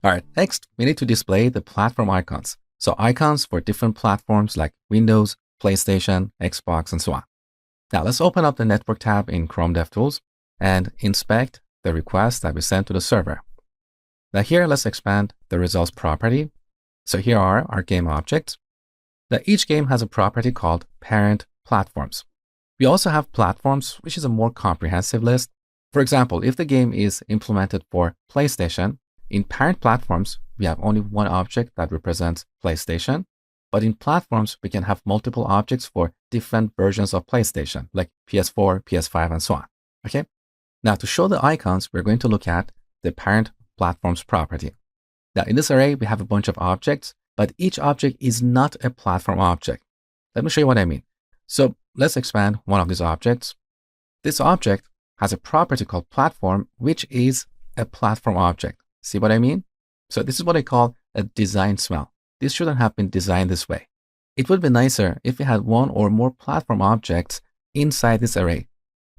All right, next, we need to display the platform icons. So icons for different platforms like Windows, PlayStation, Xbox, and so on. Now let's open up the Network tab in Chrome DevTools and inspect the request that we sent to the server. Now here, let's expand the results property. So here are our game objects. Now each game has a property called parent platforms. We also have platforms, which is a more comprehensive list. For example, if the game is implemented for PlayStation, in parent platforms, we have only one object that represents PlayStation. But in platforms, we can have multiple objects for different versions of PlayStation, like PS4, PS5, and so on. Okay. Now to show the icons, we're going to look at the parent platforms property. Now in this array, we have a bunch of objects, but each object is not a platform object. Let me show you what I mean. So let's expand one of these objects. This object has a property called platform, which is a platform object. See what I mean? So this is what I call a design smell. This shouldn't have been designed this way. It would be nicer if we had one or more platform objects inside this array.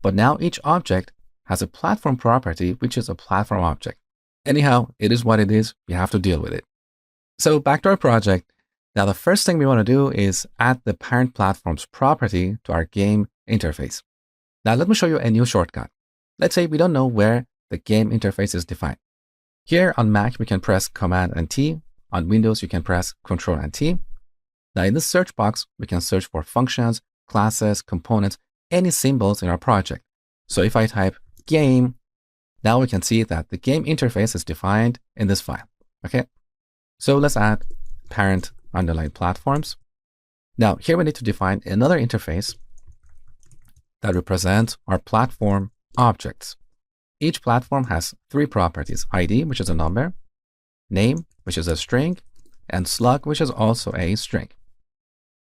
But now each object has a platform property, which is a platform object. Anyhow, it is what it is. We have to deal with it. So back to our project. Now the first thing we want to do is add the parent platforms property to our game interface. Now let me show you a new shortcut. Let's say we don't know where the game interface is defined. Here on Mac, we can press Command and T. On Windows, you can press Control and T. Now in this search box, we can search for functions, classes, components, any symbols in our project. So if I type game, now we can see that the game interface is defined in this file. Okay. So let's add parent underline platforms. Now here we need to define another interface that represents our platform objects. Each platform has three properties: ID, which is a number, name, which is a string, and slug, which is also a string.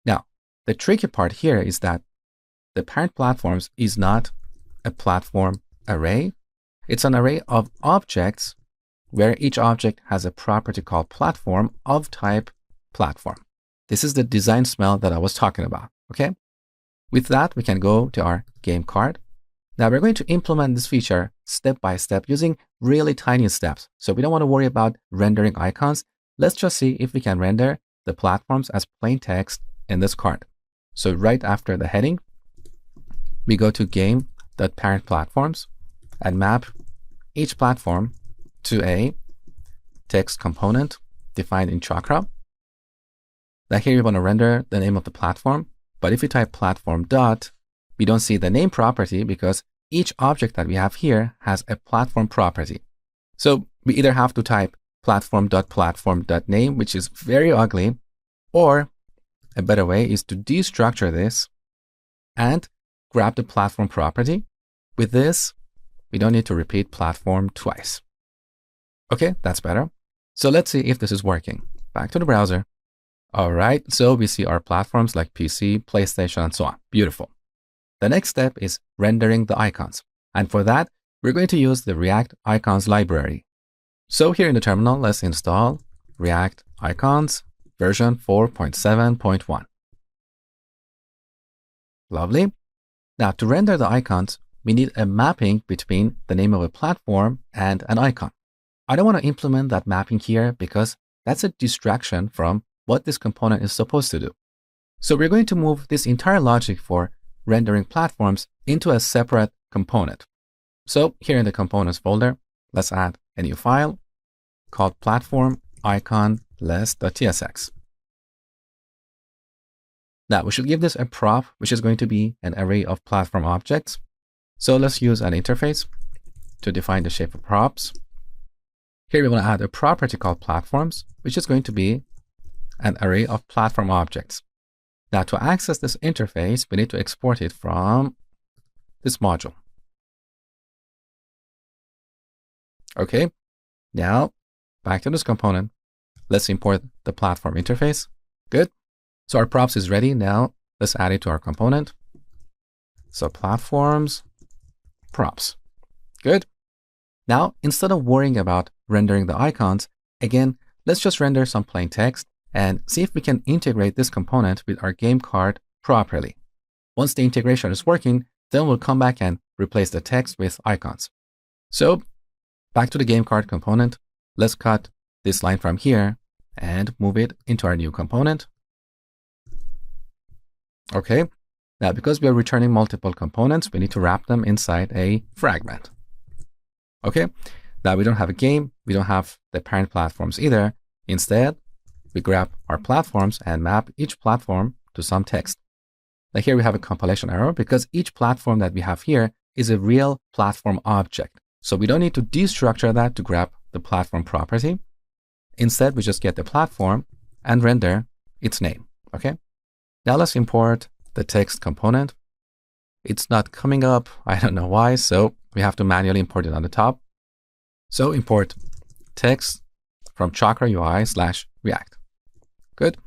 Now, the tricky part here is that the parent platforms is not a platform array. It's an array of objects where each object has a property called platform of type platform. This is the design smell that I was talking about, okay? With that, we can go to our game card. Now we're going to implement this feature step by step using really tiny steps. So we don't want to worry about rendering icons. Let's just see if we can render the platforms as plain text in this card. So right after the heading, we go to game.parentPlatforms and map each platform to a text component defined in Chakra. Now here we want to render the name of the platform, but if we type platform dot, we don't see the name property because each object that we have here has a platform property. So we either have to type platform.platform.name, which is very ugly, or a better way is to destructure this and grab the platform property. With this, we don't need to repeat platform twice. Okay, that's better. So let's see if this is working. Back to the browser. All right, so we see our platforms like PC, PlayStation, and so on. Beautiful. The next step is rendering the icons. And for that, we're going to use the React Icons library. So here in the terminal, let's install React Icons version 4.7.1. Lovely. Now to render the icons, we need a mapping between the name of a platform and an icon. I don't want to implement that mapping here because that's a distraction from what this component is supposed to do. So we're going to move this entire logic for rendering platforms into a separate component. So here in the components folder, let's add a new file called platform icon less.tsx. Now we should give this a prop, which is going to be an array of platform objects. So let's use an interface to define the shape of props. Here we want to add a property called platforms, which is going to be an array of platform objects. Now to access this interface, we need to export it from this module. Okay, now back to this component. Let's import the platform interface. Good. So our props is ready. Now let's add it to our component. So platforms, props. Good. Now, instead of worrying about rendering the icons, again, let's just render some plain text and see if we can integrate this component with our game card properly. Once the integration is working, then we'll come back and replace the text with icons. So back to the game card component, let's cut this line from here and move it into our new component. Okay, now because we are returning multiple components, we need to wrap them inside a fragment. Okay, now we don't have a game, we don't have the parent platforms either. Instead, we grab our platforms and map each platform to some text. Now here we have a compilation error because each platform that we have here is a real platform object. So we don't need to destructure that to grab the platform property. Instead, we just get the platform and render its name. Okay. Now let's import the text component. It's not coming up. I don't know why. So we have to manually import it on the top. So import text from Chakra UI/React. Good.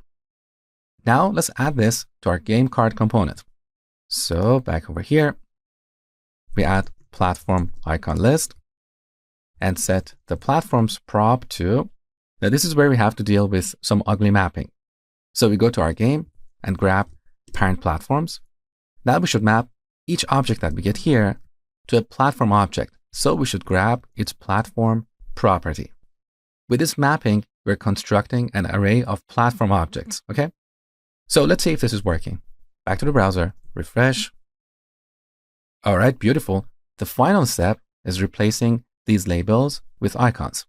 Now let's add this to our game card component. So back over here, we add platform icon list and set the platform's prop to. Now this is where we have to deal with some ugly mapping. So we go to our game and grab parent platforms. Now we should map each object that we get here to a platform object. So we should grab its platform property. With this mapping, we're constructing an array of platform objects. Okay. So let's see if this is working. Back to the browser, refresh. All right, beautiful. The final step is replacing these labels with icons.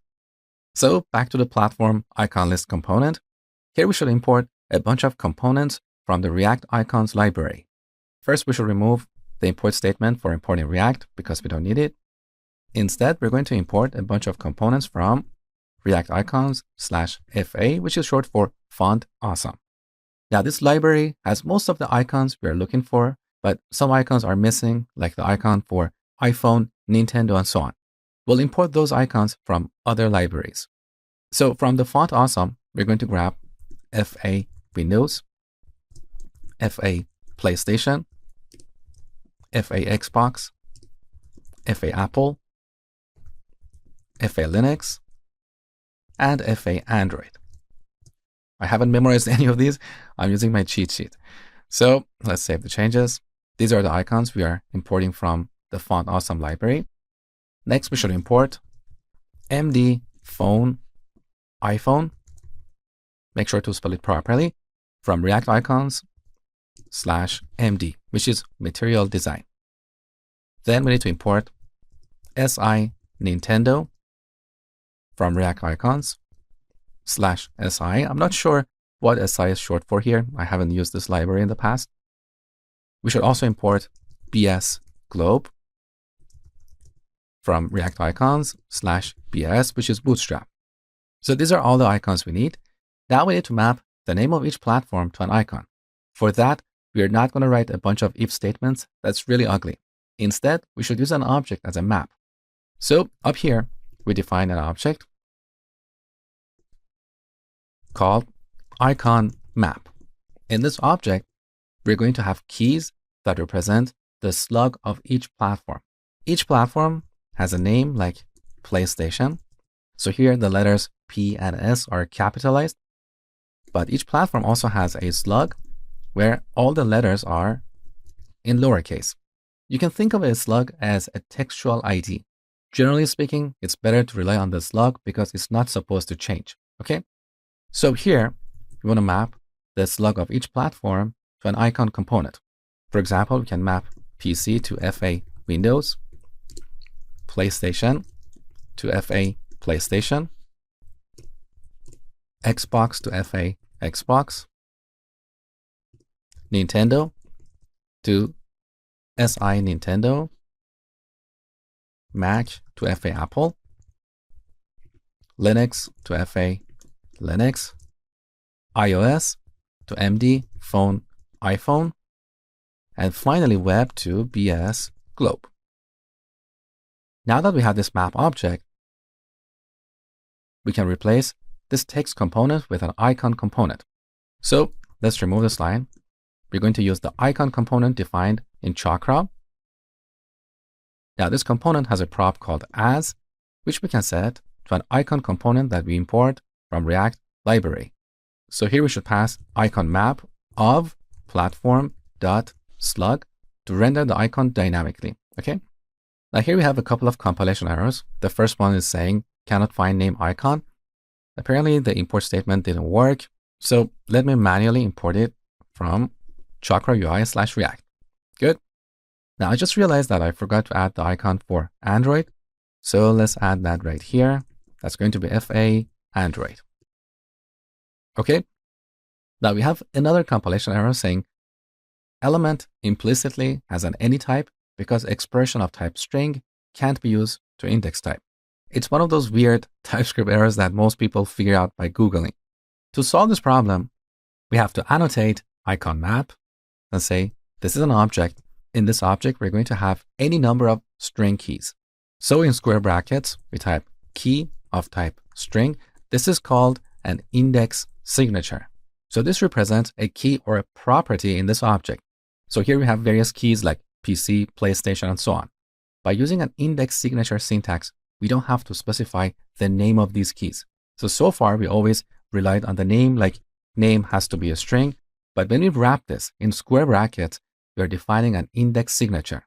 So back to the platform icon list component. Here we should import a bunch of components from the React icons library. First, we should remove the import statement for importing React because we don't need it. Instead, we're going to import a bunch of components from React icons/FA, which is short for font awesome. Now, this library has most of the icons we are looking for, but some icons are missing, like the icon for iPhone, Nintendo, and so on. We'll import those icons from other libraries. So from the font awesome, we're going to grab FA Windows, FA PlayStation, FA Xbox, FA Apple, FA Linux, and FA Android. I haven't memorized any of these. I'm using my cheat sheet. So let's save the changes. These are the icons we are importing from the Font Awesome library. Next, we should import MD phone iPhone. Make sure to spell it properly from React icons/MD, which is material design. Then we need to import SI Nintendo from React icons/SI. I'm not sure what SI is short for here. I haven't used this library in the past. We should also import BS Globe from React icons/BS, which is Bootstrap. So these are all the icons we need. Now we need to map the name of each platform to an icon. For that, we are not going to write a bunch of if statements. That's really ugly. Instead, we should use an object as a map. So up here, we define an object called icon map. In this object, we're going to have keys that represent the slug of each platform. Each platform has a name like PlayStation. So here the letters P and S are capitalized, but each platform also has a slug where all the letters are in lowercase. You can think of a slug as a textual ID. Generally speaking, it's better to rely on the slug because it's not supposed to change. Okay? So here, we want to map the slug of each platform to an icon component. For example, we can map PC to FA Windows, PlayStation to FA PlayStation, Xbox to FA Xbox, Nintendo to SI Nintendo, Mac to FA Apple, Linux to FA Linux, iOS to MD phone iPhone, and finally web to BS Globe. Now that we have this map object, we can replace this text component with an icon component. So let's remove this line. We're going to use the icon component defined in Chakra. Now this component has a prop called as, which we can set to an icon component that we import from React library. So here we should pass icon map of platform.slug to render the icon dynamically. Okay. Now here we have a couple of compilation errors. The first one is saying cannot find name icon. Apparently the import statement didn't work. So let me manually import it from Chakra UI/React. Good. Now I just realized that I forgot to add the icon for Android. So let's add that right here. That's going to be FA Android. Okay. Now we have another compilation error saying element implicitly has an any type because expression of type string can't be used to index type. It's one of those weird TypeScript errors that most people figure out by Googling. To solve this problem, we have to annotate icon map and say, this is an object. In this object, we're going to have any number of string keys. So in square brackets, we type key of type string. This is called an index signature. So this represents a key or a property in this object. So here we have various keys like PC, PlayStation, and so on. By using an index signature syntax, we don't have to specify the name of these keys. So far, we always relied on the name, like name has to be a string. But when we wrap this in square brackets, we are defining an index signature.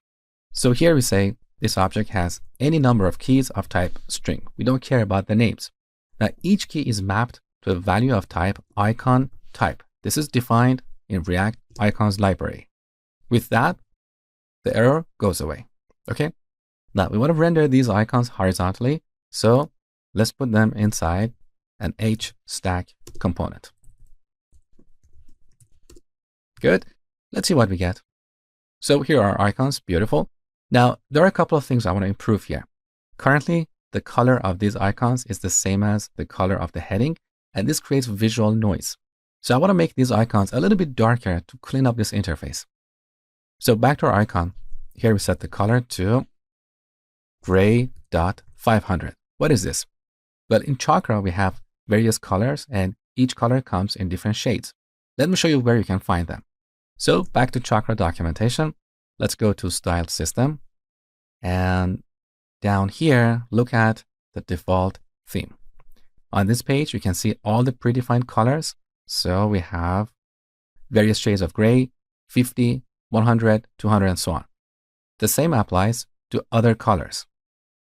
So here we say this object has any number of keys of type string. We don't care about the names. Now each key is mapped to a value of type icon type. This is defined in React icons library. With that, the error goes away. Okay. Now we want to render these icons horizontally. So let's put them inside an HStack component. Good. Let's see what we get. So here are our icons. Beautiful. Now there are a couple of things I want to improve here. Currently, the color of these icons is the same as the color of the heading, and this creates visual noise. So I want to make these icons a little bit darker to clean up this interface. So back to our icon. Here we set the color to gray.500. What is this? Well, in Chakra, we have various colors, and each color comes in different shades. Let me show you where you can find them. So back to Chakra documentation. Let's go to Style System. And down here, look at the default theme. On this page, you can see all the predefined colors. So we have various shades of gray, 50, 100, 200, and so on. The same applies to other colors.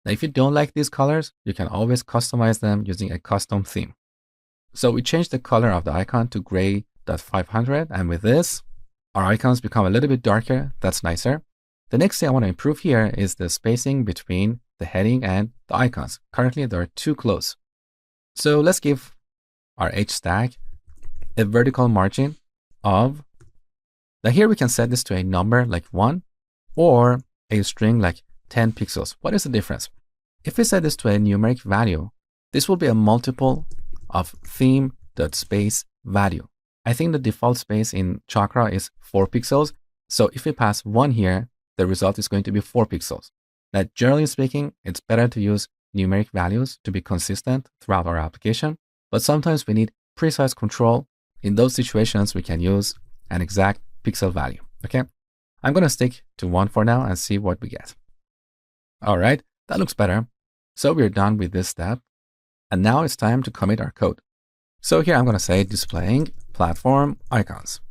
Now, if you don't like these colors, you can always customize them using a custom theme. So we changed the color of the icon to gray.500, and with this, our icons become a little bit darker. That's nicer. The next thing I want to improve here is the spacing between the heading and the icons. Currently, they're too close. So let's give our HStack a vertical margin of, now here we can set this to a number like 1 or a string like 10 pixels. What is the difference? If we set this to a numeric value, this will be a multiple of theme.space value. I think the default space in Chakra is 4 pixels. So if we pass 1 here, the result is going to be 4 pixels. Now, generally speaking, it's better to use numeric values to be consistent throughout our application, but sometimes we need precise control. In those situations, we can use an exact pixel value. Okay. I'm going to stick to 1 for now and see what we get. All right. That looks better. So we're done with this step. And now it's time to commit our code. So here I'm going to say displaying platform icons.